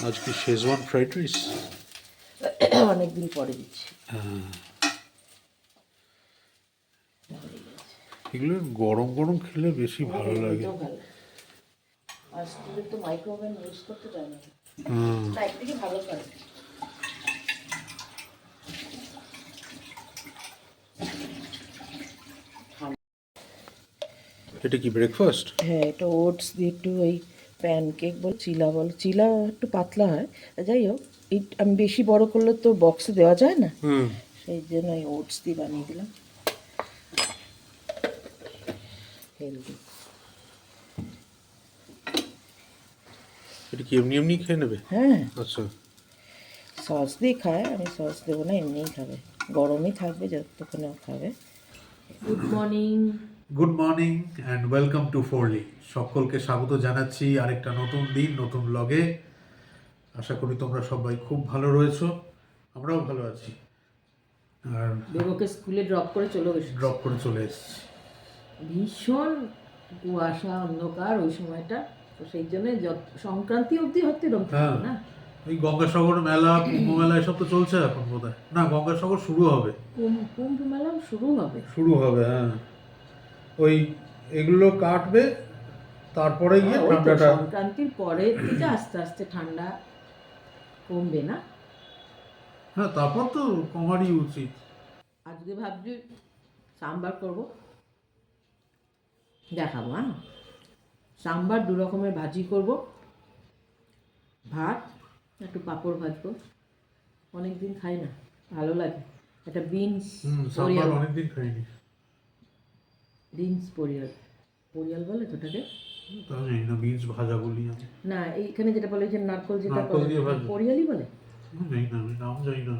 আজকে schezwan fried rice. অনেকদিন পরে দিচ্ছি। এগুলো গরম গরম খেলে বেশি ভালো লাগে। আর স্টিলের তো মাইক্রোওভেন ইউজ করতে চায় না, তা একদিকে ভালো করে। এটা কি ব্রেকফাস্ট? হ্যাঁ, এটা ওটস দিয়ে একটু ওই প্যানকেক বল, চিলা একটু পাতলা হয়। যাই হোক, আমি বেশি বড় করলে তো বক্সে দেওয়া যায় না, সেই জন্য ওই ওটস দিয়ে বানিয়ে দিলাম। হেলদি। এটা কি এমনি এমনি খেয়ে নেবে? হ্যাঁ, আচ্ছা। সস দিয়ে খায়, আমি সস দেবো না, এমনিই খাবে, গরমই থাকবে যতক্ষণে খাবে। Good morning. Good morning and welcome to Fourly. সকলকে স্বাগত জানাচ্ছি আরেকটা নতুন দিন, নতুন ব্লগে। আশা করি তোমরা সবাই খুব ভালো রয়েছো, আমরাও ভালো আছি। আর বেবুকে স্কুলে ড্রপ করে চলে এসেছি। ভীষণ কুয়াশা অন্ধকার ওই সময়টা, তো সেই জন্য সংক্রান্তি অবধি হতে হ্যাঁ, না। ওই গঙ্গাসাগর মেলা, কুম্ভ মেলা এসব তো চলছে এখন বোধহয়। না, গঙ্গাসাগর শুরু হবে। কুম্ভ মেলাও শুরু হবে, হ্যাঁ। ওই এগুলো কাটবে, তারপরে গিয়ে ঠান্ডাটা। সংক্রান্তির পরে থেকে আস্তে আস্তে ঠান্ডা কমবে না? হ্যাঁ, তারপর তো কমারই উচিত। আজকে ভাবছি সাম্বার করবো, দেখাবো। হ্যাঁ, সাম্বার, 2 রকমের ভাজি করব, ভাত, একটু পাঁপড় ভাজবো। অনেকদিন খাই না, ভালো লাগে। একটা বিনস সাম্বার অনেকদিন খাইনি। বিনস পরিয়াল বলে তোটাকে? তা জানি না, বিনস ভাজা বলি আমি। না, এইখানে যেটা বলে যে নারকল যেটা দিয়ে ভাজা পরিয়ালই বলে। জানি না, আমি নাম জানি না।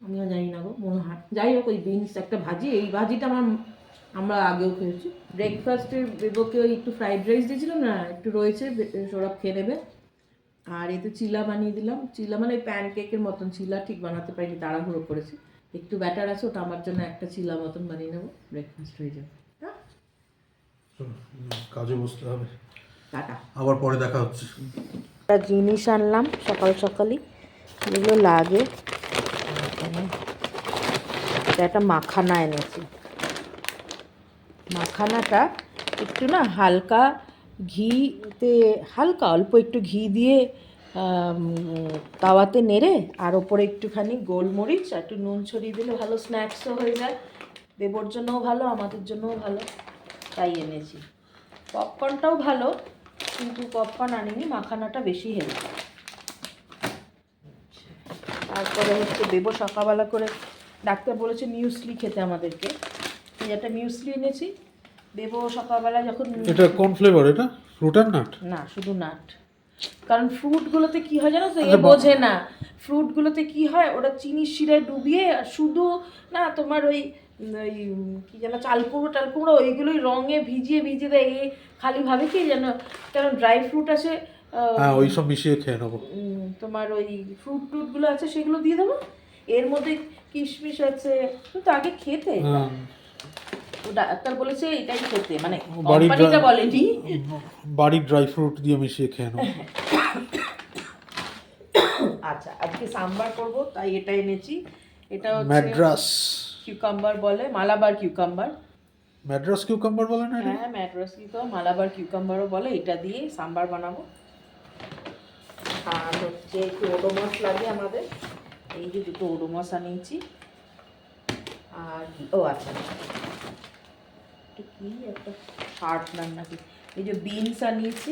আমিও জানি না গো, মনে হয়। যাই হোক, ওই বিনস একটা ভাজি, এই ভাজিটা আমরা আগেও খেয়েছি। ব্রেকফাস্টের বেবকে ওই একটু ফ্রাইড রাইস দিয়েছিলাম না, একটু রয়েছে, সৌরভ খেয়ে নেবে। আর এতে চিলা বানিয়ে দিলাম। চিলা মানে প্যানকেকের মতন, চিলা ঠিক বানাতে পারিনি, তাড়াহুড়ো করেছি। একটু ব্যাটার আছে, ওটা আমার জন্য একটা চিলা মতন বানিয়ে নেবো, ব্রেকফাস্ট হয়ে যাবে। কাজে বসতে হবে। টাটা, আবার পরে দেখা হচ্ছে। একটা জিনিস আনলাম সকালই, যেগুলো লাগে। একটা মাখানা এনেছি। মাখানাটা একটু না হালকা ঘিতে, হালকা অল্প একটু ঘি দিয়ে তাওয়াতে নেড়ে, আর ওপরে একটুখানি গোলমরিচ আর একটু নুন ছড়িয়ে দিলে ভালো স্ন্যাক্সও হয়ে যায়। বেবোর জন্যও ভালো, আমাদের জন্যও ভালো, তাই এনেছি। পপকর্নটাও ভালো, কিন্তু পপকর্ন আনিনি, মাখানাটা বেশি হেলদি। তারপরে হচ্ছে বেবো সকালবেলা করে ডাক্তার বলেছে মিউসলি খেতে আমাদেরকে, এই একটা মিউসলি এনেছি। বেবো সকালবেলা যখন, এটা কোন ফ্লেভার? এটা ফ্রুট আর নাট? না, শুধু নাট। কারণ ফ্রুটগুলোতে কী হয় জানো তো, বোঝে না। ফ্রুটগুলোতে কী হয়, ওরা চিনির শিরায় ডুবিয়ে শুধু না তোমার ওই ওই কী যেন চালকুমড়ো ওইগুলোই রঙে ভিজিয়ে দেয়। এই খালি ভাবে কি যেন, কারণ ড্রাই ফ্রুট আছে, হ্যাঁ, ওই সব মিশিয়ে খেয়ে নেবো। তোমার ওই টুটগুলো আছে, সেগুলো দিয়ে দেবো। এর মধ্যে কিশমিশ আছে, কিন্তু আগে খেতে ডাক্তার বলেছে এটাই খেতে, মানে কোম্পানিটা বলেনি, বাড়ির ড্রাই ফ্রুট দিয়ে মিশিয়ে খেয়ে নেবো। আচ্ছা, আজকে সাম্বার করব, তাই এটা এনেছি। এটা হচ্ছে ম্যাড্রাস কিউকাম্বার বলে, মালাবার কিউকাম্বার। ম্যাড্রাস কিউকাম্বার বলে না? হ্যাঁ, ম্যাড্রাস কিউকাম্বার, মালাবার কিউকাম্বারও বলে। এটা দিয়ে সাম্বার বানাবো। আর হচ্ছে একটু ওডোমস লাগে আমাদের, এই যে 2টো ওডোমস আনিয়েছি। আর আচ্ছা, কি একটা শার্পনার নাকি, এই যে বিনস আনিয়েছি,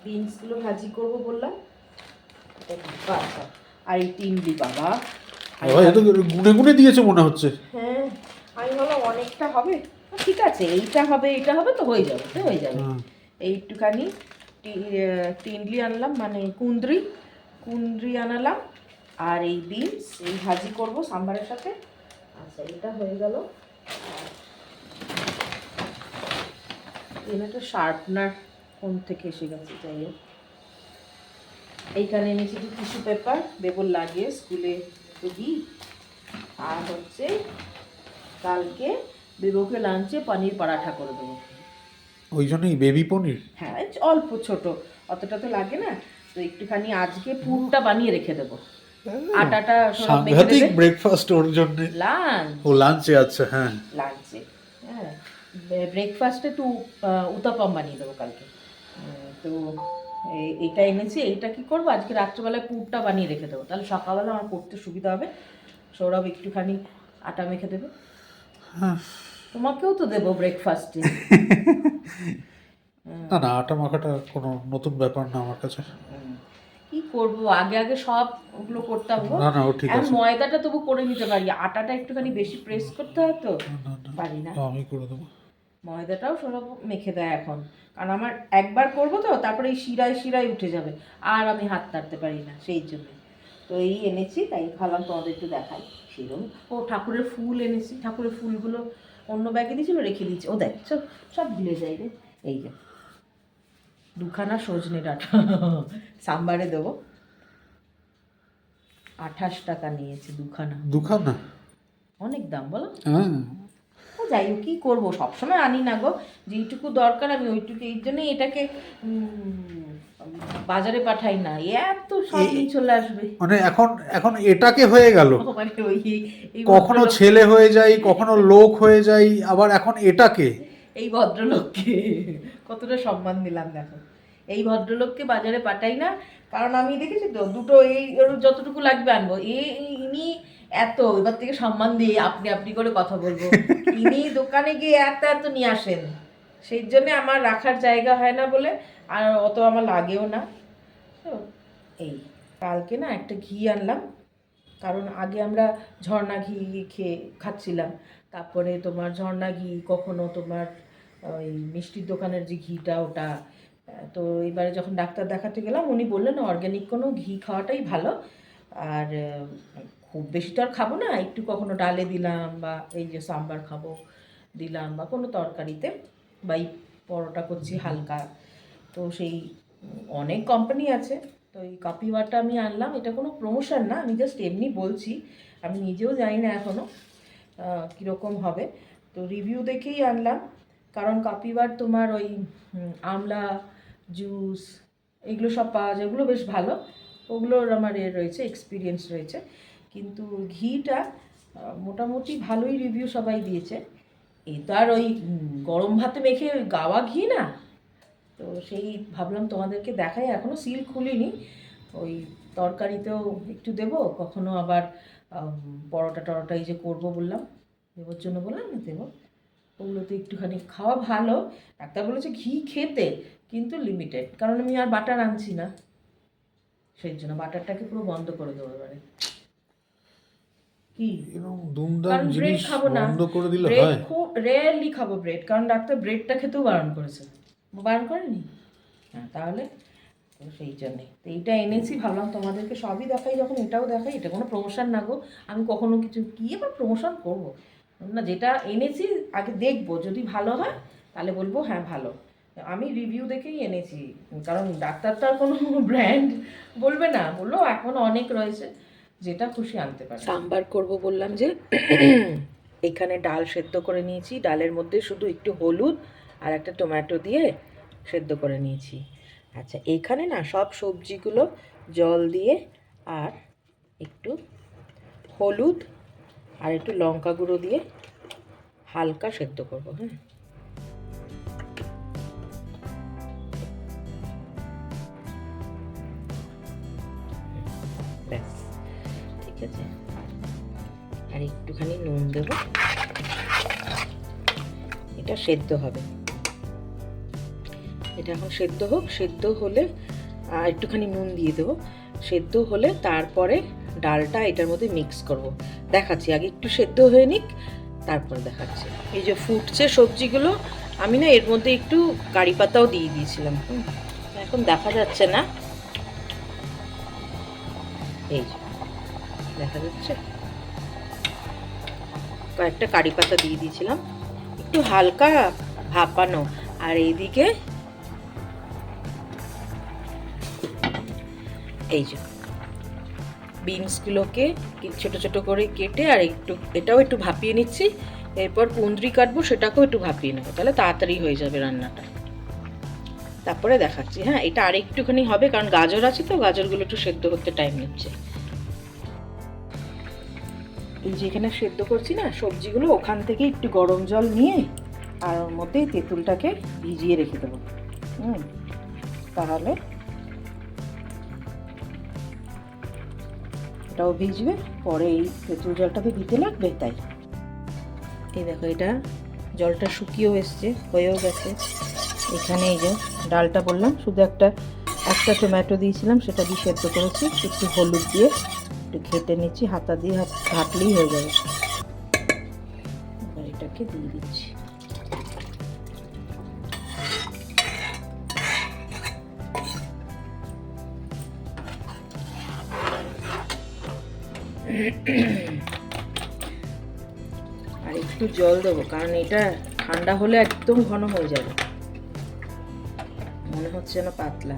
বিনসগুলো ভাজি করব বললাম। আচ্ছা, আর এই টিন্ডি, বাবা গুনে গুনে দিয়েছে মনে হচ্ছে। হ্যাঁ, আমি বললাম অনেকটা হবে, ঠিক আছে, এইটা হবে তো হয়ে যাবে। এই একটুখানি টিন্ডলি আনলাম, মানে কুন্দ্রি আনালাম। আর এই বিনস, এই ভাজি করব সাম্বারের সাথে। আচ্ছা, এটা হয়ে গেল। একটা শার্পনার কোন থেকে এসে গেছে, যাই হোক। এইখানে এনেছি একটু টিস্যু পেপার, বেবল লাগিয়ে স্কুলে তো দিই। আর হচ্ছে কালকে বেবুকে লাঞ্চে পনির পরাঠা করে দেবো। ওই জন্যই বেবি পনির? হ্যাঁ, অল্প ছোট, অতটা তো লাগে না। তো একটুখানি আজকে পুরটা বানিয়ে রেখে দেবো। আটাটা সব মেখে সাংঘাতিক দেবে ব্রেকফাস্ট ওর জন্য। লাঞ্চ ও লাঞ্চে আছে, হ্যাঁ। লাঞ্চে, হ্যাঁ ব্রেকফাস্টে তো উত্তাপাম বানিয়ে দেবো কালকে। তো এইটা এনেছি, এইটা কি করবো আজকে রাত্রেবেলায় পুরটা বানিয়ে রেখে দেবো, তাহলে সকালবেলা আমার করতে সুবিধা হবে। সৌরভ একটুখানি আটা মেখে দেবে, তোমাকেও তো দেবো ব্রেকফাস্টে। না না, আটা মাখাটা কোনো নতুন ব্যাপার না আমার কাছে। কি করবো, আগে আগে সব ওগুলো করতাম গো। না না, ও ঠিক এখন আছে। ময়দাটা তবু করে নিতে পারি, আটাটা একটুখানি বেশি প্রেস করতে হয় তো না না, পারি না। আমি করে দেবো। ময়দাটাও সৌরভ মেখে দেয় এখন, কারণ আমার একবার করবো তো তারপরে এই শিরায় শিরায় উঠে যাবে, আর আমি হাত নাড়তে পারি না, সেই জন্য। তো এই এনেছি, তাই ভাবলাম তোমাদের একটু দেখাই। সেরকম ও ঠাকুরের ফুল এনেছি, ঠাকুরের ফুলগুলো অন্য ব্যাগে দিয়েছিল, রেখে দিয়েছি। ও দেখ সব সব ভুলে যাই রে। এই যে দুখানা সজনে ডাঁটা সাম্বারে দেবো, 28 টাকা নিয়েছি দুখানা। দুখানা? অনেক দাম বলো। হ্যাঁ। যাই হোক কী করবো, সবসময় আনি না গো, যেইটুকু দরকার আমি ওইটুকু, এই জন্যই এটাকে বাজারে পাঠাই না, এত সব নিয়ে চলে আসবে। মানে এখন এখন এটাকে হয়ে গেল, মানে ওই এই কখনো ছেলে হয়ে যাই, কখনো লোক হয়ে যাই, আবার এখন এটাকে। এই ভদ্রলোককে কতটা সম্মান দিলাম দেখো, এই ভদ্রলোককে বাজারে পাঠাই না, কারণ আমি দেখেছি তো দুটো এই যতটুকু লাগবে আনবো, ইনি এত এবার থেকে সম্মান দিয়ে আপনি আপনি করে কথা বলবো, ইনি দোকানে গিয়ে এত এত নিয়ে আসেন, সেই জন্যে আমার রাখার জায়গা হয় না বলে আর অত আমার লাগেও না। তো এই কালকে না একটা ঘি আনলাম, কারণ আগে আমরা ঝর্ণা ঘি খাচ্ছিলাম, তারপরে তোমার ঝর্ণা ঘি, কখনো তোমার ওই মিষ্টির দোকানের যে ঘিটা ওটা। তো এবারে যখন ডাক্তার দেখাতে গেলাম উনি বললেন অর্গ্যানিক কোনো ঘি খাওয়াটাই ভালো, আর খুব বেশি তো আর খাবো না, একটু কখনো ডালে দিলাম, বা এই যে সাম্বার খাবো দিলাম, বা কোনো তরকারিতে, বা এই পরোটা করছি হালকা। তো সেই অনেক কোম্পানি আছে, তো এই কাপিওয়াটা আমি আনলাম, এটা কোনো প্রমোশন না, আমি জাস্ট এমনি বলছি, আমি নিজেও জানি না এখনও কীরকম হবে, তো রিভিউ দেখেই আনলাম। কারণ কাপিওয়ার তোমার ওই আমলা জুস এগুলো সব পাওয়া যায়, ওগুলো বেশ ভালো, ওগুলোর আমার রয়েছে, এক্সপিরিয়েন্স রয়েছে। কিন্তু ঘিটা মোটামুটি ভালোই রিভিউ সবাই দিয়েছে। এই তো আর ওই গরম ভাতে মেখে ওই গাওয়া ঘি না, তো সেই ভাবলাম তোমাদেরকে দেখাই, এখনও সিল খুলিনি, ওই তরকারিতেও একটু দেবো, কখনো আবার পরোটা টরোটা এই যে করবো বললাম, দেবোর জন্য বললাম না দেবো, ওগুলোতে একটুখানি খাওয়া ভালো। ডাক্তার বলেছে ঘি খেতে, কিন্তু লিমিটেড, কারণ আমি আর বাটার আনছি না, সেই জন্য বাটারটাকে পুরো বন্ধ করে দেবো এবারে। কি এরকম দুমদাম কারণ ব্রেড জিনিস খাবো না, বন্ধ করে দিলে ব্রেড হয়? খুব রেয়ারলি খাবো ব্রেড, কারণ ডাক্তার ব্রেডটা খেতেও বারণ করেছে, বারণ করেনি? হ্যাঁ তাহলে তো সেই জন্যে তো এইটা এনেছি, ভাবলাম তোমাদেরকে সবই দেখাই, যখন এটাও দেখাই, এটা কোনো প্রমোশন না গো, আমি কখনো কিছু কী এবার প্রমোশন করবো না, যেটা এনেছি আগে দেখবো, যদি ভালো হয় তাহলে বলবো হ্যাঁ ভালো, আমি রিভিউ দেখেই এনেছি, কারণ ডাক্তার তো আর কোনো ব্র্যান্ড বলবে না, বললো এখন অনেক রয়েছে, যেটা খুশি আনতে পারে। সাম্বার করব বললাম যে এখানে ডাল সেদ্ধ করে নিয়েছি, ডালের মধ্যে শুধু একটু হলুদ আর একটা টমেটো দিয়ে সেদ্ধ করে নিয়েছি। আচ্ছা এইখানে না সব সবজিগুলো জল দিয়ে আর একটু হলুদ আর একটু লঙ্কা গুঁড়ো দিয়ে হালকা সেদ্ধ করব। হ্যাঁ ব্যাস ঠিক আছে, আর একটুখানি নুন দেব, এটা সেদ্ধ হবে, এটা এখন সেদ্ধ হোক, সেদ্ধ হলে একটুখানি নুন দিয়ে দেবো, সেদ্ধ হলে তারপরে ডালটা এটার মধ্যে মিক্স করব, দেখাচ্ছি, আগে একটু সেদ্ধ হয়ে নিক তারপর দেখাচ্ছি। এই যে ফুটছে সবজিগুলো, আমি না এর মধ্যে একটু কারি পাতাও দিয়ে দিয়েছিলাম, এখন দেখা যাচ্ছে না, এই যে দেখা যাচ্ছে, কয়েকটা কারি পাতা দিয়ে দিয়েছিলাম, একটু হালকা ভাপানো, আর এইদিকে এই যে বিনসগুলোকে ছোট ছোট করে কেটে আর একটু এটাও একটু ভাপিয়ে নিচ্ছি, এরপর কুঁদরি কাটবো, সেটাকেও একটু ভাপিয়ে নেবো, তাহলে তাড়াতাড়ি হয়ে যাবে রান্নাটা। তারপরে দেখাচ্ছি। হ্যাঁ, এটা আর একটুখানি হবে, কারণ গাজর আছে তো, গাজরগুলো একটু সেদ্ধ করতে টাইম নিচ্ছে। এই যে এখানে সেদ্ধ করছি না সবজিগুলো, ওখান থেকে একটু গরম জল নিয়ে আর ওর মধ্যে তেঁতুলটাকে ভিজিয়ে রেখে দেবো। তাহলে এটাও ভিজবে, পরে এই তেঁতুল জলটাকে দিতে লাগবে। তাই এই দেখো, এটা জলটা শুকিয়েও এসছে, হয়েও গেছে। এখানে এই যে ডালটা বললাম, শুধু একটা টমেটো দিয়েছিলাম, সেটা দিয়ে সেদ্ধ করেছি, একটু হলুদ দিয়ে একটু ঘেটে নিচ্ছি, হাতা দিয়ে ঘাটলেই হয়ে যাবে। এবার এটাকে দিয়ে দিচ্ছি। আর একটু জল দেবো, কারণ এটা ঠান্ডা হলে একদম ঘন হয়ে যাবে, মনে হচ্ছে যেন পাতলা।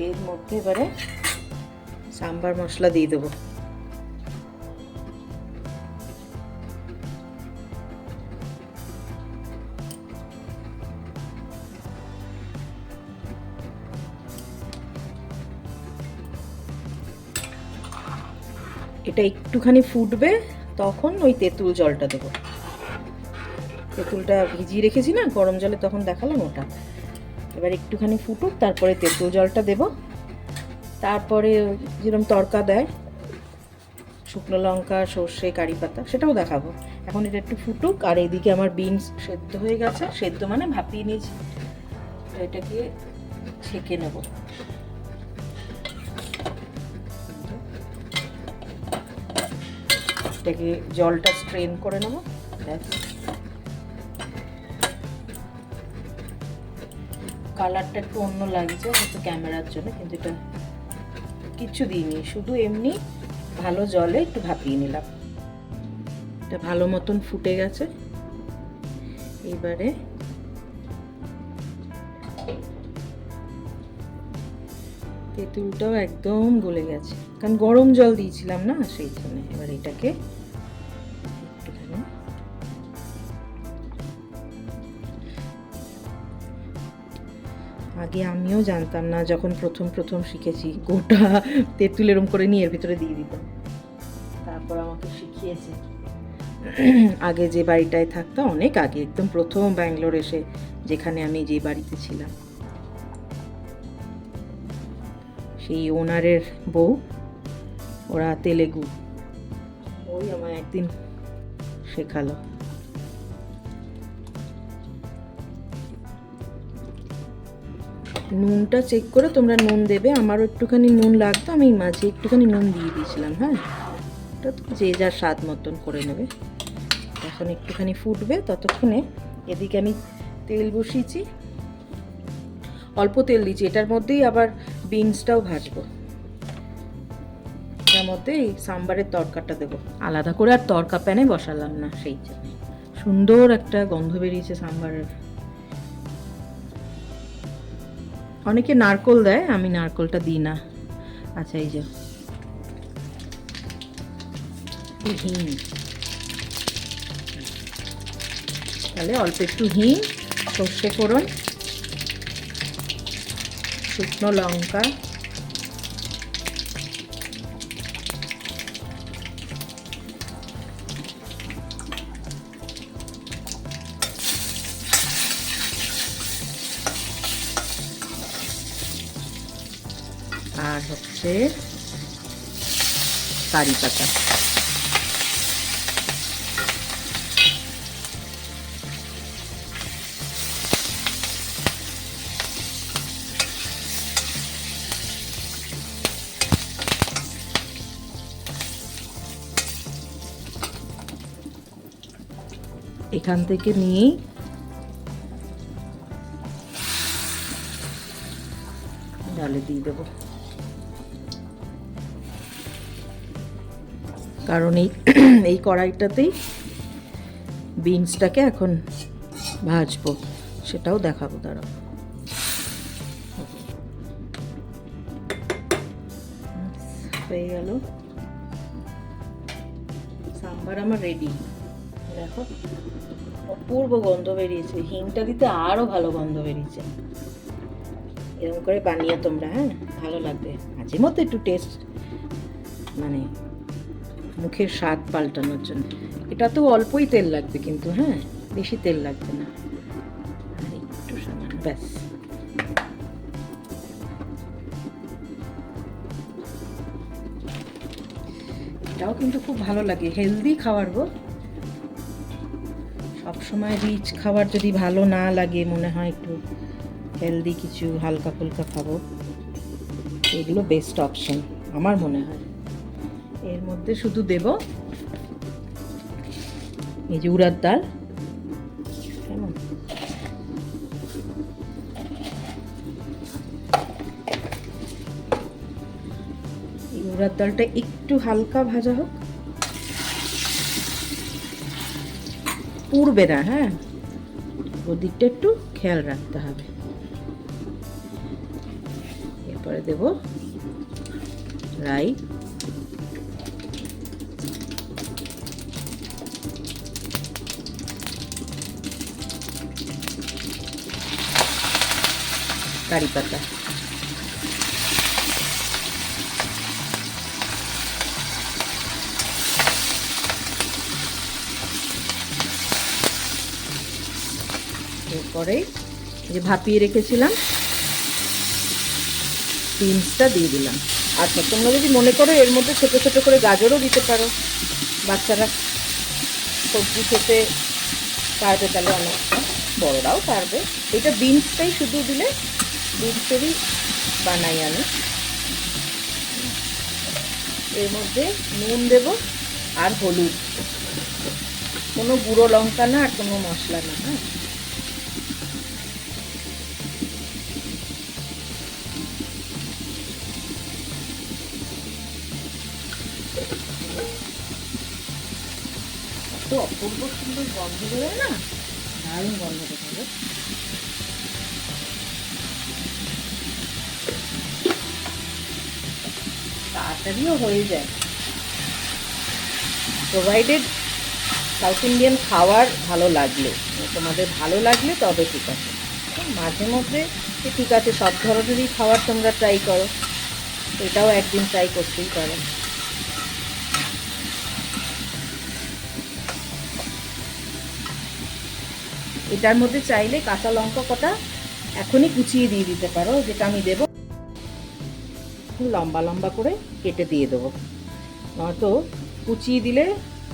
এর মধ্যে এবারে সাম্বার মশলা দিয়ে দেবো। এটা একটুখানি ফুটবে, তখন ওই তেঁতুল জলটা দেবো। তেঁতুলটা ভিজিয়ে রেখেছি না গরম জলে, তখন দেখালাম ওটা। এবার একটুখানি ফুটুক, তারপরে তেঁতুল জলটা দেব। তারপরে যেরকম তড়কা দেয়, শুকনো লঙ্কা, সর্ষে, কারি পাতা, সেটাও দেখাবো। এখন এটা একটু ফুটুক। আর এইদিকে আমার বিনস সেদ্ধ হয়ে গেছে, সেদ্ধ মানে ভাপিয়ে নিয়েছি। এটাকে ছেঁকে নেব। এটাকে জলটা স্ট্রেন করে নেব। কালারটা একটু অন্য লাগছে হয়তো ক্যামেরার জন্য, কিন্তু এটা কিচ্ছু দিইনি, শুধু এমনি ভালো জলে একটু ভাপিয়ে নিলাম। এটা ভালো মতন ফুটে গেছে। এবারে তেঁতুলটাও একদম গলে গেছে, কারণ গরম জল দিয়েছিলাম না, সেই জন্য। এবার এটাকে একটুখানি আগে আমিও জানতাম না, যখন প্রথম শিখেছি, গোটা তেঁতুল এরম করে নিয়ে এর ভিতরে দিয়ে দিতাম। তারপর আমাকে শিখিয়েছে। আগে যে বাড়িটায় থাকতাম, অনেক আগে, একদম প্রথম ব্যাঙ্গালোর এসে, যেখানে আমি যে বাড়িতে ছিলাম, সেই ওনারের বউ, ওরা তেলেগু, ওই আমায় একদিন শেখালো। নুনটা চেক করে তোমরা নুন দেবে। আমারও একটুখানি নুন লাগতো, আমি মাঝে একটুখানি নুন দিয়ে দিয়েছিলাম। হ্যাঁ, ওটা তো যে যার স্বাদ মতন করে নেবে। এখন একটুখানি ফুটবে, ততক্ষণে এদিকে আমি তেল বসিয়েছি, অল্প তেল দিয়েছি। এটার মধ্যেই আবার বিনসটাও ভাজবো। এটার মধ্যে এই সাম্বারের তরকাটা দেবো, আলাদা করে আর তরকা প্যানে বসালাম না, সেই জন্য। সুন্দর একটা গন্ধ বেরিয়েছে সাম্বারের। অনেকে নারকোল দেয়, আমি নারকোলটা দিই না। আচ্ছা, এই যে হিং, তাহলে অল্প একটু হিং, সর্ষে ফোড়ন, শুকনো লঙ্কা, আর হচ্ছে কারি পাতা। এখান থেকে নিয়েই ডালে দিয়ে দেবো, কারণ এই কড়াইটাতেই বিনসটাকে এখন ভাজবো, সেটাও দেখাবো। দাঁড়াও, হয়ে গেল। খাবার আমার রেডি। দেখো অপূর্ব গন্ধ বেরিয়েছে, হিংটা দিতে আরও ভালো গন্ধ বেরিয়েছে। এরকম করে বানিয়ে তোমরা, হ্যাঁ ভালো লাগবে। মাঝে মধ্যে একটু টেস্ট মানে মুখের স্বাদ পাল্টানোর জন্য। এটা তো অল্পই তেল লাগবে কিন্তু, হ্যাঁ বেশি তেল লাগবে না, আর একটু সামান্য ব্যাস। এটাও কিন্তু খুব ভালো লাগে, হেলদি খাবার গো। সবসময় রিচ খাবার যদি ভালো না লাগে, মনে হয় একটু হেলদি কিছু হালকা ফুলকা খাবো, এগুলো বেস্ট অপশন আমার মনে হয়। এর মধ্যে শুধু দেব এই যে উড়ার ডাল, কেমন এই উড়ার ডালটা একটু হালকা ভাজা হোক, পুড়বে না, হ্যাঁ ওদিকটা একটু খেয়াল রাখতে হবে। এরপরে দেব রাই, কারি পাতা, এরপরে যে ভাপিয়ে রেখেছিলাম বিনসটা দিয়ে দিলাম। আচ্ছা তোমরা যদি মনে করো এর মধ্যে ছোটো ছোটো করে গাজরও দিতে পারো, বাচ্চারা সবজি খেতে পারবে তাহলে অনেকটা, বড়রাও পারবে। এটা বিনসটাই শুধু দিলে, বিনসেরই বানাই আমি। এর মধ্যে নুন দেব আর হলুদ, কোনো গুঁড়ো লঙ্কা না আর কোনো মশলা না, হ্যাঁ তো অপূর্ব সুন্দর গন্ধ বেরোয় না, দারুণ গন্ধ বেরোবে। তাড়াতাড়িও হয়ে যায়, প্রোভাইডেড সাউথ ইন্ডিয়ান খাবার ভালো লাগলে, তোমাদের ভালো লাগলে তবে ঠিক আছে। মাঝে মধ্যে ঠিক আছে, সব ধরনেরই খাবার তোমরা ট্রাই করো, এটাও একদিন ট্রাই করতেই পারো। এটার মধ্যে চাইলে কাঁচা লঙ্কা কটা এখনই কুচিয়ে দিয়ে দিতে পারো, যেটা আমি দেবো লম্বা লম্বা করে কেটে দিয়ে দেবো, নয়তো কুচিয়ে দিলে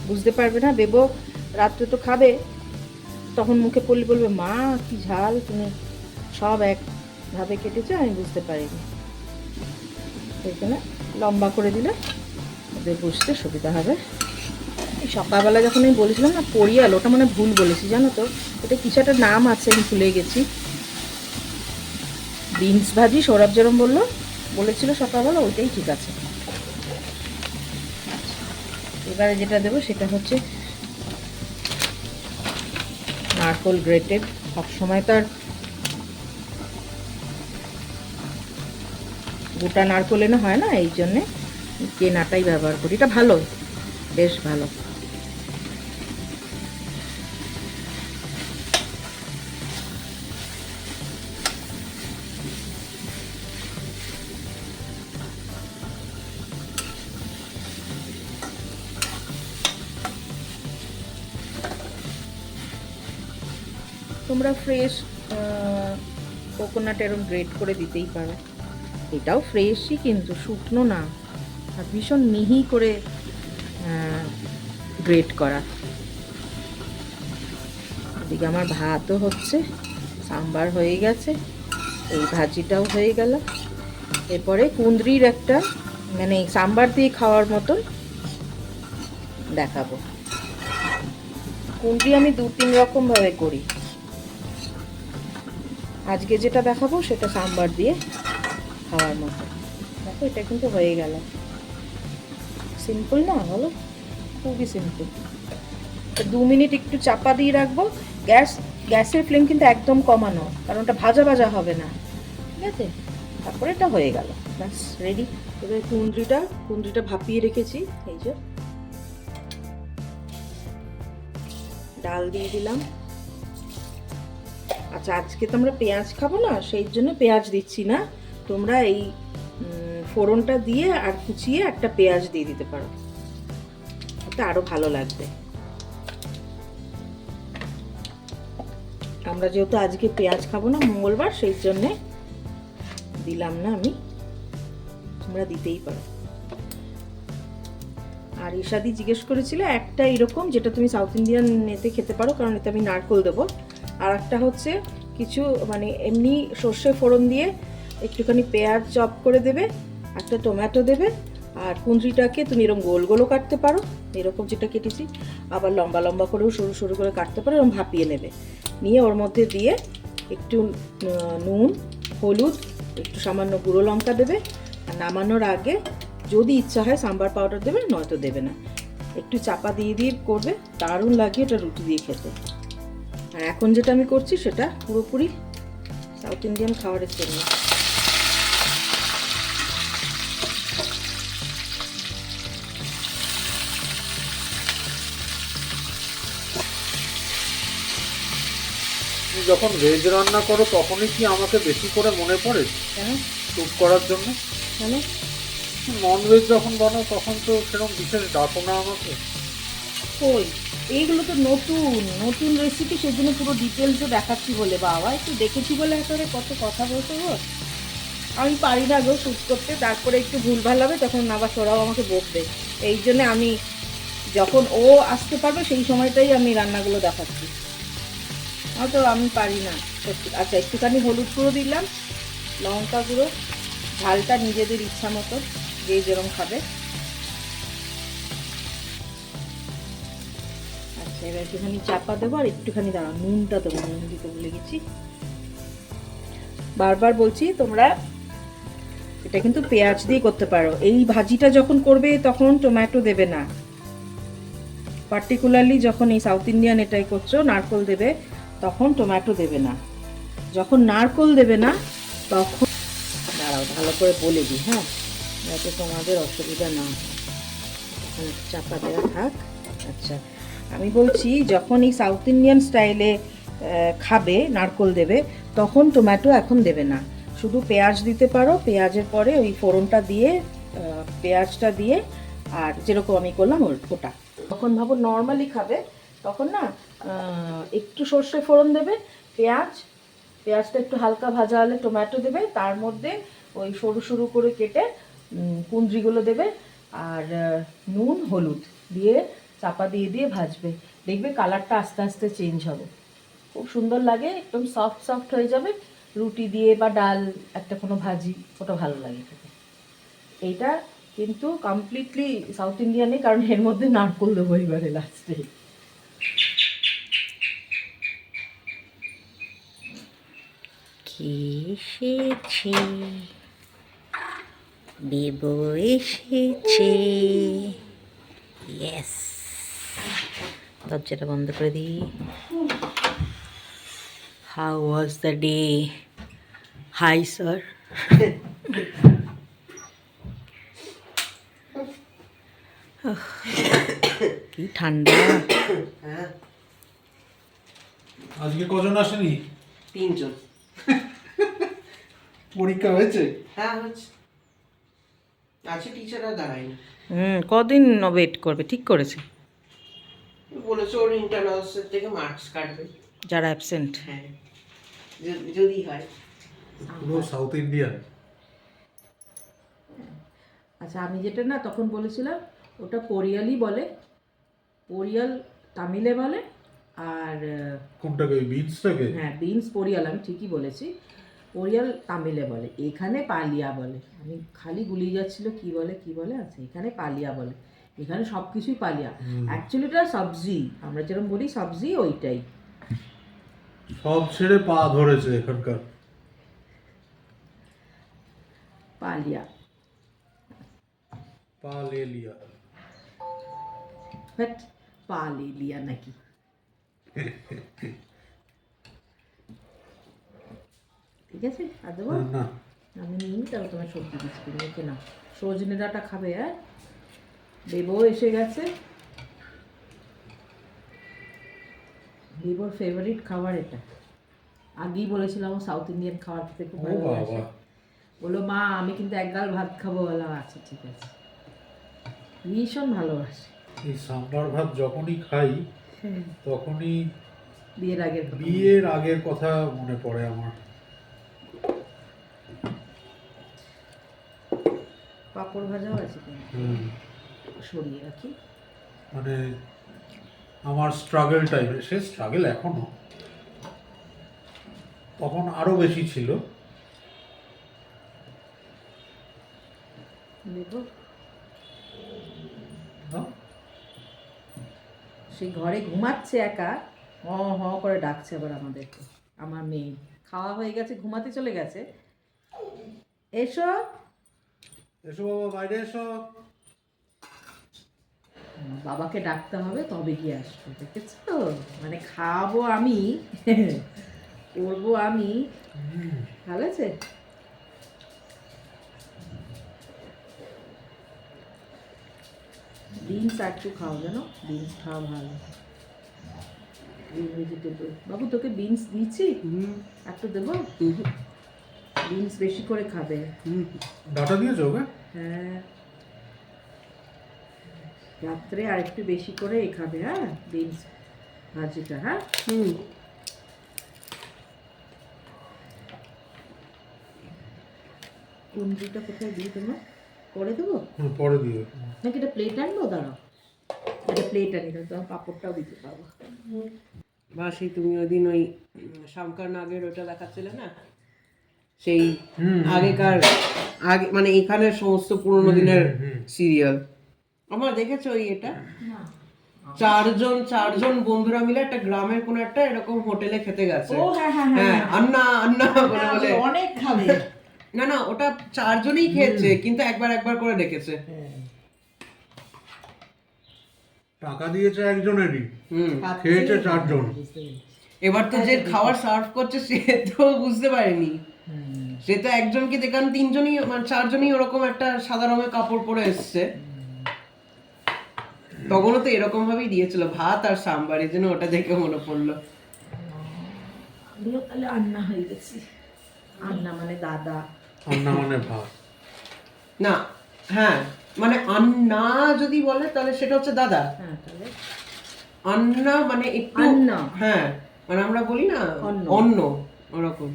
বুঝতে পারবে না। বেবো রাত্রে তো খাবে, তখন মুখে পড়লে বলবে মা কি ঝাল, তুমি সব একভাবে কেটেছো, আমি বুঝতে পারিনি। সেখানে লম্বা করে দিলে ওদের বুঝতে সুবিধা হবে। এই সকালবেলা যখন আমি বলেছিলাম না পরিয়াল, ওটা মানে ভুল বলেছি জানো তো, এটা কিছু একটা নাম আছে আমি ভুলে গেছি। বিনস ভাজি সৌরভ যেরম বলেছিল সকালবেলা, ওইটাই ঠিক আছে। এবারে যেটা দেবো সেটা হচ্ছে নারকোল গ্রেটেড। সবসময় তো আর গোটা নারকোল এনে হয় না, এই জন্যে কেনাটাই ব্যবহার করি। এটা ভালো, বেশ ভালো। তোমরা ফ্রেশ কোকোনাট এরম গ্রেট করে দিতেই পারো, এটাও ফ্রেশই কিন্তু শুকনো না, আর ভীষণ মিহি করে গ্রেট করা। এদিকে আমার ভাতও হচ্ছে, সাম্বার হয়ে গেছে, এই ভাজিটাও হয়ে গেল। এরপরে কুঁদরির একটা মানে সাম্বার দিয়ে খাওয়ার মতন দেখাবো। কুঁদরি আমি 2-3 রকমভাবে করি, আজকে যেটা দেখাবো সেটা সাম্বার দিয়ে খাওয়ার মতো। দেখো এটা কিন্তু হয়ে গেল, সিম্পল না বলো, খুবই সিম্পল। 2 মিনিট একটু চাপা দিয়ে রাখবো। গ্যাসের ফ্লেম কিন্তু একদম কমানো, কারণ ওটা ভাজা ভাজা হবে না, ঠিক আছে। তারপরে এটা হয়ে গেল, ব্যাস রেডি। এবার কুঁদরিটা ভাপিয়ে রেখেছি, এই যে ডাল দিয়ে দিলাম। আচ্ছা, আজকে তো আমরা পেঁয়াজ খাবো না, সেই জন্য পেঁয়াজ দিচ্ছি না। তোমরা এই ফোড়নটা দিয়ে আর কুচিয়ে একটা পেঁয়াজ দিয়ে দিতে পারো, ওটা আরো ভালো লাগবে। আমরা যেহেতু আজকে পেঁয়াজ খাবো না, মঙ্গলবার, সেই জন্যে দিলাম না আমি। তোমরা দিতেই পারো। আর ঈশাদি জিজ্ঞেস করেছিল একটা এরকম, যেটা তুমি সাউথ ইন্ডিয়ান এতে খেতে পারো, কারণ এতে আমি নারকেল দেবো। আর একটা হচ্ছে কিছু মানে এমনি সর্ষে ফোড়ন দিয়ে একটুখানি পেঁয়াজ চপ করে দেবে, একটা টমেটো দেবে, আর কুঁদরিটাকে তুমি এরকম গোল গোলও কাটতে পারো, এরকম যেটা কেটেছি, আবার লম্বা লম্বা করেও সরু সরু করে কাটতে পারো, এরকম ভাপিয়ে নেবে। নিয়ে ওর মধ্যে দিয়ে একটু নুন, হলুদ, একটু সামান্য গুঁড়ো লঙ্কা দেবে। আর নামানোর আগে যদি ইচ্ছা হয় সাম্বার পাউডার দেবে, নয়তো দেবে না। একটু চাপা দিয়ে দিয়ে করবে, দারুণ লাগে এটা রুটি দিয়ে খেতে। আর এখন যেটা আমি করছি সেটা পুরোপুরি সাউথ ইন্ডিয়ান খাবারের জন্য। তুমি যখন ভেজ রান্না করো তখনই কি আমাকে বেশি করে মনে পড়ে কেন? স্যুপ করার জন্য? কেন? নন ভেজ যখন বানাও তখন তো সেরকম বিশেষ ডাকো না আমাকে। কই, এইগুলো তো নতুন নতুন রেসিপি, সেই জন্য পুরো ডিটেলসে দেখাচ্ছি বলে। বাবা, একটু দেখেছি বলে একেবারে কত কথা বলতে গো। আমি পারি না গো শ্যুট করতে, তারপরে একটু ভুলভাল হবে, তখন আবার ওরাও আমাকে বকবে। এই জন্যে আমি যখন ও আসতে পারবে সেই সময়টাই আমি রান্নাগুলো দেখাচ্ছি, হয়তো আমি পারি না সত্যি। আচ্ছা, একটুখানি হলুদ গুঁড়ো দিলাম, লঙ্কা গুঁড়ো, ঝালটা নিজেদের ইচ্ছা মতো, যে যেরকম খাবে। আচ্ছা, এবার একটুখানি চাপা দেবো, আর একটুখানি দাঁড়াও, নুনটা দেবো, নুন দিতে ভুলে গেছি। বারবার বলছি, তোমরা এটা কিন্তু পেঁয়াজ দিয়ে করতে পারো। এই ভাজিটা যখন করবে তখন টমেটো দেবে না, পার্টিকুলারলি যখন এই সাউথ ইন্ডিয়ান এটাই করছো নারকেল দেবে, তখন টমেটো দেবে না। যখন নারকেল দেবে না তখন, দাঁড়াও ভালো করে বলে দিই, হ্যাঁ, যাতে তোমাদের অসুবিধা না হয়। এখন চাপা দেওয়া থাক। আচ্ছা, আমি বলছি যখন এই সাউথ ইন্ডিয়ান স্টাইলে খাবে, নারকেল দেবে, তখন টমেটো এখন দেবে না, শুধু পেঁয়াজ দিতে পারো। পেঁয়াজের পরে ওই ফোড়নটা দিয়ে, পেঁয়াজটা দিয়ে, আর যেরকম আমি করলাম ওটা। তখন ভাবো নর্মালি খাবে, তখন না একটু সর্ষে ফোড়ন দেবে, পেঁয়াজটা একটু হালকা ভাজা হলে টমেটো দেবে, তার মধ্যে ওই সরু সরু করে কেটে কুঁদরিগুলো দেবে, আর নুন হলুদ দিয়ে চাপা দিয়ে দিয়ে ভাজবে। দেখবে কালারটা আস্তে আস্তে চেঞ্জ হবে, খুব সুন্দর লাগে, একদম সফট সফট হয়ে যাবে। রুটি দিয়ে বা ডাল, একটা কোনো ভাজি, ওটা ভালো লাগে খেতে। এইটা কিন্তু কমপ্লিটলি সাউথ ইন্ডিয়ানে, কারণ এর মধ্যে নারকেল দেবো এবারে লাস্টে। এসেছে, দেব এসেছে, ইয়েস। দরজাটা বন্ধ করে দিই। How was the day? Hi sir. কি ঠান্ডা। আজকে কজন আসেনি? 3 জন। পরীক্ষা হয়েছে? হ্যাঁ হচ্ছে, আছে টিচাররা দাঁড়ায়নি। কদিন ওয়েট করবে? ঠিক করেছে, বলেছে ওর ইন্টারনালস থেকে মার্কস কাটবে যারা অ্যাবসেন্ট। হ্যাঁ, যদি হয়। পুরো সাউথ ইন্ডিয়ান। আচ্ছা, আমি যেটা না তখন বলেছিলাম, ওটা পোরিয়ালই বলে, পোরিয়াল তামিলে বলে। আর কোনটাকে? ওই বিনসটাকে? হ্যাঁ, বিনস পোরিয়াল, আমি ঠিকই বলেছি, পোরিয়াল তামিলে বলে, এখানে পালিয়া বলে। আমি খালি গুলিয়ে যাচ্ছিল কি বলে কি বলে, আছে এখানে পালিয়া বলে, এখানে সব কিছুই পালিয়া। অ্যাকচুয়ালি এটা সবজি, আমরা যেরকম বলি সবজি, ওইটাই। সব ছেড়ে পা ধরেছে এখানকার। পালিয়া, পা লে লিয়া। বাট পালিয়া নাকি? ঠিক আছে, আর দেবো? না, আমি নিই, তাহলে তোমার সবজি দিচ্ছি, তুমি মেখে নাও। সজনে ডাঁটা খাবে? হ্যাঁ, দেবো এসে গেছে। ভিভোর ফেভারিট খাবার এটা। আগেই বলেছিলাম সাউথ ইন্ডিয়ান খাবার খেতে খুব ও ভালোবাসে। বাবা, বললো মা আমি কিন্তু এক গাল ভাত খাবো। বললাম আচ্ছা ঠিক আছে। ভীষণ ভালোবাসে। এই সাম্বার ভাত যখনই খাই তখনই বিয়ের আগের কথা। বিয়ের আগের কথা মনে পড়ে আমার। পাঁপড় ভাজাও আছে কিন্তু, হুম, সরিয়ে রাখি। মানে আমার স্ট্রাগল টাইমে, সে স্ট্রাগল এখনো, তখন আরো বেশি ছিল। দেখো না? সেই ঘরে ঘুমাচ্ছে একা, হ হ করে ডাকছে আবার আমাদেরকে। আমার মেয়ে খাওয়া হয়ে গেছে, ঘুমাতে চলে গেছে। এসো এসো বাবা, বাইরে এসো। বাবাকে ডাকতে হবে তবে গিয়ে আসবে। দেখেছো, মানে খাওয়াবো আমি, করবো আমি। ভালো আছে? বিনস একটু খাও, জানো বিনস খাওয়া ভালো। ভেজিটেবল। বাবু তোকে বিনস দিয়েছি, একটু দেবো? বিনস বেশি করে খাবে। ডাটা দিয়েছো ওকে? হ্যাঁ, রাত্রে আর একটু বেশি করে খাবে। হ্যাঁ, বিনস ভাজিটা। হ্যাঁ, কুন্দ্রিটা কোথায় দিয়ে দেবো? করে দেবো পরে দিও। নাকি এটা প্লেট আনবো? দাঁড়াও, এটা প্লেট আনি, তোমার পাঁপড়টাও দিতে পারবো। বা সেই তুমি ওই দিন ওই শামকার নাগের ওটা দেখাচ্ছিলে না, সেই আগেকার আগে মানে এখানের সমস্ত পুরোনো দিনের সিরিয়াল। আমার দেখেছো ওই এটা চারজন বন্ধুরা মিলে একটা গ্রামের কোন একটা এরকম হোটেলে খেতে গেছে। ও হ্যাঁ হ্যাঁ হ্যাঁ, আন্না আন্না বলে বলে। অনেক খাবে। না না, ওটা চারজনই খেয়েছে, কিন্তু একবার একবার করে ডেকেছে। টাকা দিয়েছে একজনেরই, হুম, খেয়েছে চারজন। এবার তো যে খাবার সার্ভ করছে সে তো বুঝতে পারেনি। সে তো একজনকে দেখান, তিনজনই মানে চারজনই ওরকম একটা সাদা রঙের কাপড় পরে এসছে। তখনও তো এরকম ভাবেই দিয়েছিল ভাত আর সাম্বার, এই জন্য ওটা দেখে মনে পড়লো। আমিও তাহলে আন্না হয়ে গেছি। আন্না মানে দাদা। রান্না মানে ভাত। না, হ্যাঁ, মানে আন্না যদি বলে তাহলে সেটা হচ্ছে দাদা। হ্যাঁ, তাহলে আন্না মানে একটু, আন্না। হ্যাঁ, মানে আমরা বলি না অন্ন। অন্ন, ওরকম।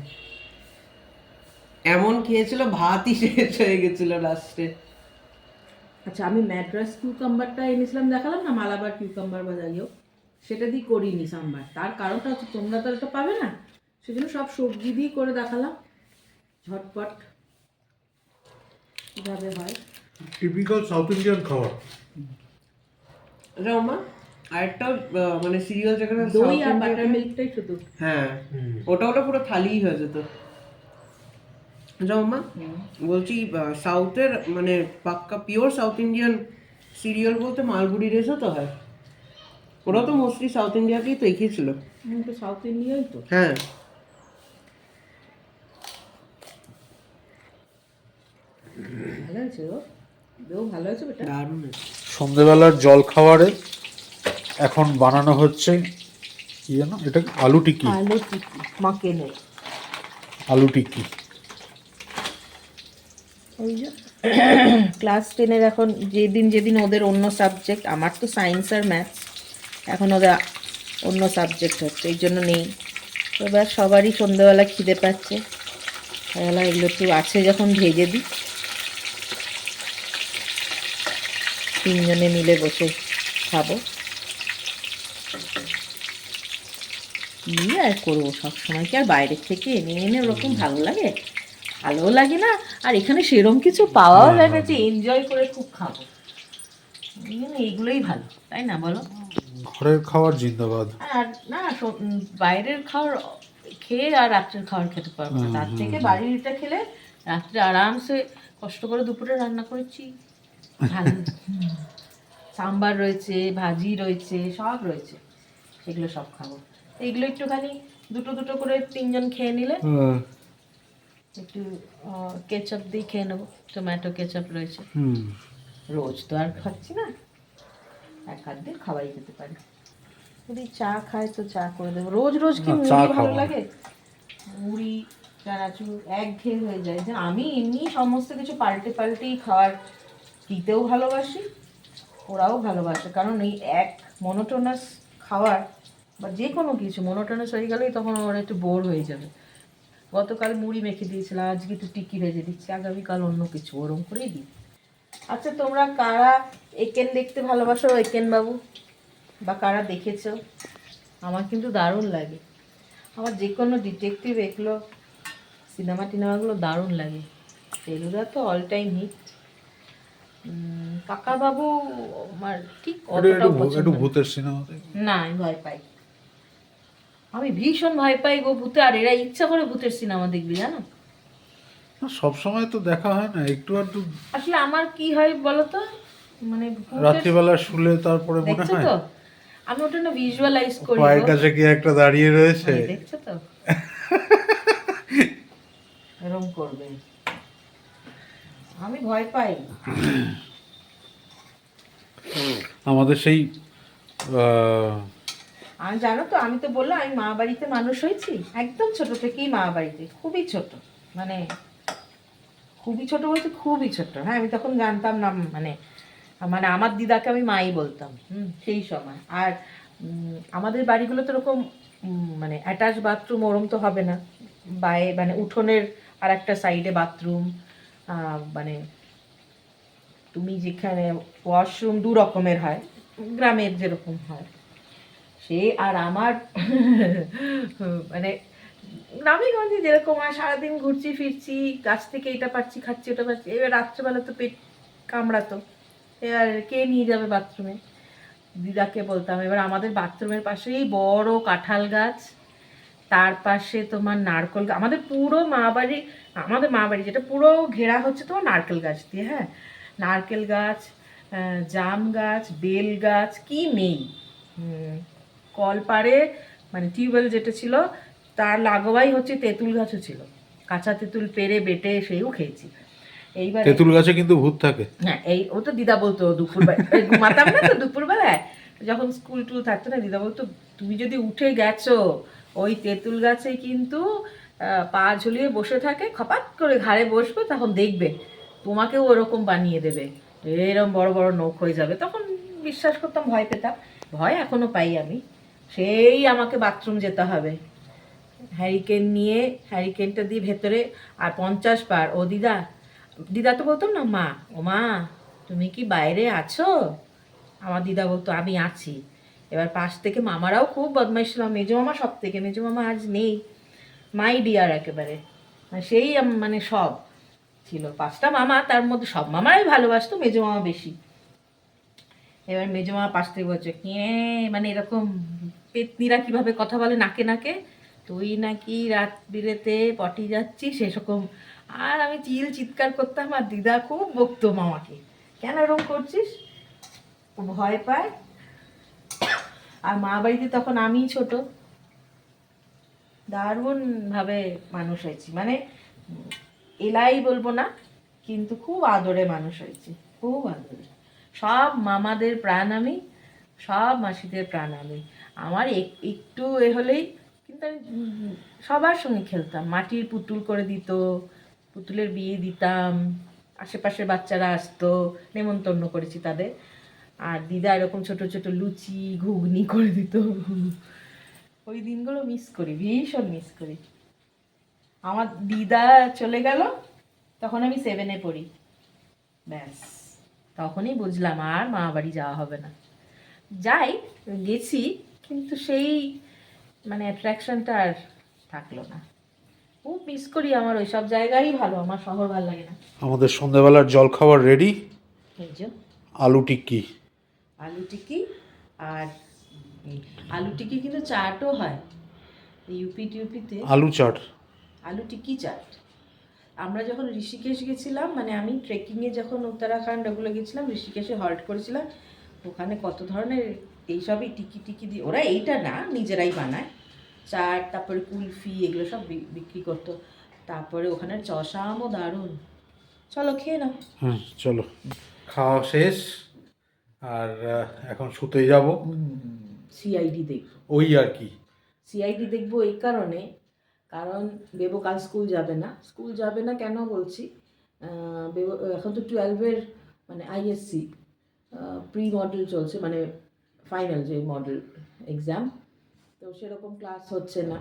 এমন খেয়েছিল ভাতই শেষ হয়ে গেছিল লাস্টে। আচ্ছা, আমি ম্যাড্রাস কিউকাম্বারটা এনেছিলাম, দেখালাম না, মালাবার কিউকাম্বার বা যাই হোক, সেটা দিয়ে করিনি সাম্বার। তার কারণটা হচ্ছে তোমরা তো এটা পাবে না, সেজন্য সব সবজি দিয়ে করে দেখালাম ঝটপট কীভাবে হয়। টিপিক্যাল সাউথ ইন্ডিয়ান খাবার। রমা আরেকটা মানে সিরিয়াল যেখানে দই South আর Indian- বাটার মিল্কটাই শুধু। হ্যাঁ, ওটা হলে পুরো থালিই হয়ে যেত। রমা বলছি, সাউথের মানে পাক্কা পিওর সাউথ ইন্ডিয়ান সিরিয়াল বলতে মালগুড়ি রেসও তো হয়। ওরা তো মোস্টলি সাউথ ইন্ডিয়াকেই তো এগিয়েছিল। তো সাউথ ইন্ডিয়াই তো। হ্যাঁ, ভালো আছে ও, বেও ভালো আছে বেটা। দারুণ। সন্ধেবেলার জল খাবারে এখন বানানো হচ্ছে কি জানো, এটা আলু টিক্কি। আলু টিক্কি মাকে নেই। আলু টিক্কি। ওই যে ক্লাস 10-এর এখন যেদিন ওদের অন্য সাবজেক্ট, আমার তো সায়েন্স আর ম্যাথস, এখন ওদের অন্য সাবজেক্ট হচ্ছে, এই জন্য নেই। এবার সবারই সন্ধ্যেবেলা খিদে পাচ্ছে, তাহলে এগুলো একটু আছে যখন ভেজে দিই, তিনজনে মিলে বসে খাবো। কি আর করবো, সবসময় কি আর বাইরের থেকে এনে এনে ওরকম ভালো লাগে? ভালোও লাগে না, আর এখানে সেরম কিছু পাওয়াও যায় না যে এনজয় করে খুব খাবো। এই জন্য এইগুলোই ভালো, তাই না বলো? ঘরের খাবার জিন্দাবাদ। আর না, বাইরের খাবার খেয়ে আর রাত্রের খাবার খেতে পারবো না, তার থেকে বাড়িরটা খেলে রাত্রে আরামসে কষ্ট করে দুপুরে রান্না করেছি, ভালো। সাম্বার রয়েছে, ভাজি রয়েছে, সব রয়েছে, সেগুলো সব খাবো। এইগুলো একটুখানি দুটো দুটো করে তিনজন খেয়ে নিলে একটু কেচাপ দিয়ে খেয়ে নেবো, টমেটো কেচাপ রয়েছে। রোজ তো আর খাচ্ছি না, এক হাত দিয়ে খাওয়াই যেতে পারে। যদি চা খায় তো চা করে দেবো। রোজ রোজ কি না, মুড়ি চা ভালো খাবো না। লাগে? মুড়ি চানাচুর একঘেয়ে হয়ে যায়। যে আমি এমনি সমস্ত কিছু পাল্টে পাল্টেই খাওয়ার দিতেও ভালোবাসি, ওরাও ভালোবাসে। কারণ এই এক মনোটোনাস খাওয়ার বা যে কোনো কিছু মনোটোনাস হয়ে গেলেই তখন ওরা একটু বোর হয়ে যাবে। গতকাল মুড়ি মেখে দিয়েছিলাম, আজকে একটু টিকি ভেজে দিচ্ছি, আগামীকাল অন্য কিছু ওরম করেই দিই। আচ্ছা, তোমরা কারা একেন দেখতে ভালোবাসো, একেন বাবু, বা কারা দেখেছো? আমার কিন্তু দারুণ লাগে। আমার যে কোনো ডিটেকটিভ এগুলো সিনেমা টিনেমাগুলো দারুণ লাগে। ফেলুদা তো অল টাইম হিট। কাকা বাবু আমার ঠিক অতটাও পছন্দ একটু না। ভূতের সিনেমা না, আমি ভয় পাই, আমি ভীষণ ভয় পাই গো ভূতে। আর এরা ইচ্ছা করে ভূতের সিনেমা দেখবি জানো? সব সময় তো দেখা হয় না, একটু আধটু আসলে আমার কি হয় বলতো, মানে ভূতের রাত্রিবেলা শুলে তারপরে মনে দেখছো হয় তো, আমি ওটা না ভিজুয়ালাইজ করি পায়ের গো। কাছে কি একটা দাঁড়িয়ে রয়েছে। এই দেখছো তো, এরম করবে, আমি ভয় পাই। আমাদের সেই আর জানো তো, আমি তো বললাম আমি মা বাড়িতে মানুষ হয়েছি, একদম ছোট থেকেই মা বাড়িতে, খুবই ছোট, মানে খুবই ছোট বলতে খুবই ছোট। হ্যাঁ, আমি তখন জানতাম না, মানে মানে আমার দিদাকে আমি মাই বলতাম সেই সময়। আর আমাদের বাড়িগুলো তো এরকম মানে অ্যাটাচ বাথরুম ওরম তো হবে না, বাইরে মানে উঠোনের আর একটা সাইডে বাথরুম, মানে তুমি যেখানে ওয়াশরুম দু রকমের হয়, গ্রামের যেরকম হয় সে। আর আমার মানে নামিগঞ্জে যেরকম হয়, সারাদিন ঘুরছি ফিরছি, গাছ থেকে এটা পাচ্ছি খাচ্ছি ওটা পাচ্ছি, এবার রাত্রেবেলা তো পেট কামড়াতো, এবার কে নিয়ে যাবে বাথরুমে? দিদাকে বলতাম। এবার আমাদের বাথরুমের পাশেই বড় কাঁঠাল গাছ, তার পাশে তোমার নারকেল গাছ। আমাদের পুরো মা বাড়ি, আমাদের মা বাড়ি যেটা পুরো ঘেরা হচ্ছে তোমার নারকেল গাছ দিয়ে। হ্যাঁ, নারকেল গাছ, জাম গাছ, বেল গাছ, কি নেই। কলপাড়ে মানে টিউবওয়েল যেটা ছিল তার লাগোয়াই হচ্ছে তেঁতুল গাছও ছিল, কাঁচা তেঁতুল পেড়ে বেটে সেও খেয়েছি। এইবার তেঁতুল গাছে কিন্তু ভূত থাকে। হ্যাঁ, এই ও তো দিদা বলতো দুপুরবেলা ঘুমাতাম না তো দুপুরবেলায়, যখন স্কুল টুল থাকতো না, দিদা বলতো তুমি যদি উঠে গেছো ওই তেঁতুল গাছে কিন্তু পা ঝুলিয়ে বসে থাকে, খপাত করে ঘাড়ে বসবে, তখন দেখবে তোমাকেও ওরকম বানিয়ে দেবে, এরকম বড় বড় নখ হয়ে যাবে। তখন বিশ্বাস করতাম, ভয় পেতাম, ভয় এখনো পাই আমি। সেই আমাকে বাথরুম যেতে হবে, হ্যারিকেন নিয়ে, হ্যারিকেনটা দিয়ে ভেতরে, আর 50 বার ও দিদা, দিদা তো বলতাম না মা, ও মা তুমি কি বাইরে আছো? আমার দিদা বলতো আমি আছি। এবার পাশ থেকে মামারাও খুব বদমাইশ ছিল, মেজো মামা সব থেকে, মেজো মামা আজ নেই, মাই ডিয়ার একেবারে, মানে সেই মানে সব ছিল 5টা মামা, তার মধ্যে সব মামারাই ভালোবাসতো, মেজো মামা বেশি। এবার মেজো মামা পাশ থেকে বলছে কে, মানে এরকম পেতনিরা কিভাবে কথা বলে নাকে নাকে, তুই নাকি রাত বিরেতে পটি যাচ্ছিস সেরকম। আর আমি চিৎকার করতাম, আর দিদা খুব বকতো মামাকে, কেন এরকম করছিস, ও ভয় পায়। আর মা বাড়িতে তখন আমি ছোট, দারুণ ভাবে মানুষ হয়েছি, মানে এলাই বলবো না, কিন্তু খুব আদরে মানুষ হয়েছি, খুব আদরে। সব মামাদের প্রাণ আমি, সব মাসিদের প্রাণ আমি। আমার একটু এ হলেই কিন্তু আমি সবার সঙ্গে খেলতাম, মাটির পুতুল করে দিত, পুতুলের বিয়ে দিতাম, আশেপাশের বাচ্চারা আসতো, নেমন্তন্ন করেছি তাদের। আর দিদা এরকম ছোট ছোট লুচি ঘুগনি করে দিত। ওই দিনগুলো মিস করি, ভীষণ মিস করি। আমার দিদা চলে গেল, তখন আমি 7-এ পড়ি, ব্যাস তখনই বুঝলাম আর মা বাড়ি যাওয়া হবে না। যাই, গেছি, কিন্তু সেই মানে অ্যাট্রাকশনটা আর থাকলো না। খুব মিস করি, আমার ওই সব জায়গায় ভালো, আমার শহর ভালো লাগে না। আমাদের সন্ধ্যাবেলার জল খাবার রেডি। এই যে আলু টিক্কি। আলু টিকি, আর আলু টিকি কিন্তু চাটও হয় ইউপি টিউপিতে, আলু চাট। আলু টিকি চাট। আমরা যখন ঋষিকেশ গেছিলাম, মানে আমি ট্রেকিংয়ে যখন উত্তরাখণ্ড ওগুলো গেছিলাম, ঋষিকেশে হল্ট করেছিলাম, ওখানে কত ধরনের এইসবই টিকি টিকি দিয়ে, ওরা এইটা না নিজেরাই বানায়, চাট, তারপরে কুলফি, এগুলো সব বিক্রি করতো। তারপরে ওখানের চশামও দারুণ। চলো খেয়ে নাও। হ্যাঁ চলো, খাওয়া শেষ, আর এখন শুতে যাব। সিআইডি দেখবো। ওই আর কি। সিআইডি দেখবো এই কারণে, কারণ বেবো কাল স্কুল যাবে না কেন বলছি, বেবো এখন তো 12-এর মানে আইএসসি প্রি মডেল চলছে, মানে ফাইনাল যে মডেল এক্সাম, তো সেরকম ক্লাস হচ্ছে না।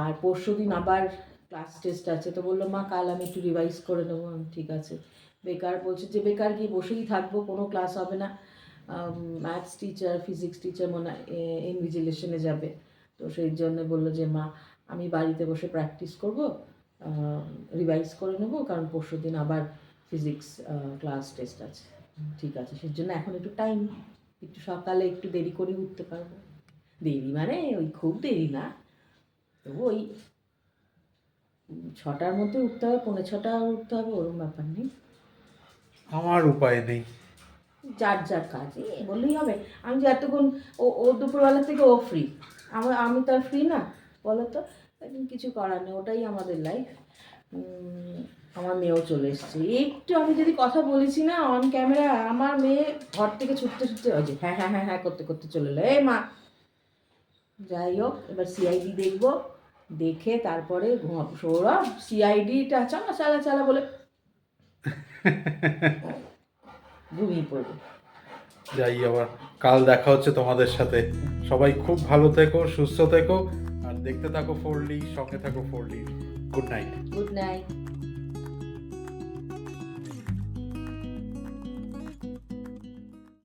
আর পরশুদিন আবার ক্লাস টেস্ট আছে, তো বললো মা কাল আমি একটু রিভাইজ করে নেবো। ঠিক আছে। বেকার বলছে যে বেকার গিয়ে বসেই থাকবো, কোনো ক্লাস হবে না। ম্যাথস টিচার, ফিজিক্স টিচার মনে হয় ইনভিজিলেশনে যাবে, তো সেই জন্য বললো যে মা আমি বাড়িতে বসে প্র্যাকটিস করব, রিভাইজ করে নেবো, কারণ পরশুদিন আবার ফিজিক্স ক্লাস টেস্ট আছে। ঠিক আছে, সেই জন্য এখন একটু টাইম, একটু সকালে একটু দেরি করে উঠতে পারবো। দেরি মানে ওই খুব দেরি না, তবু ওই 6টার মধ্যে উঠতে হবে, 5:45 উঠতে হবে, ওরকম ব্যাপার নেই। আমার উপায় নেই। যার যার কাজ বললেই হবে। আমি যে এতক্ষণ ও দুপুরবেলা থেকে ও ফ্রি, আমি তো আর ফ্রি না, বলো তো। কিছু করার নেই, ওটাই আমাদের লাইফ। আমার মেয়েও চলে এসছে। একটু আমি যদি কথা বলেছি না অন ক্যামেরা, আমার মেয়ে ঘর থেকে ছুটতে ছুটতে হয়েছে হ্যাঁ হ্যাঁ হ্যাঁ হ্যাঁ করতে করতে চলে এলো, এই মা। যাই হোক, এবার সিআইডি দেখবো, দেখে তারপরে ঘুমাবো। সৌরভ সিআইডিটা চালা বলে ঘুমিয়ে পড়বে। যাই, আবার কাল দেখা হচ্ছে তোমাদের সাথে। সবাই খুব ভালো থেকো, সুস্থ থেকো, আর দেখতে থাকো 4লি, সঙ্গে থাকো 4লি। Good night. Good night.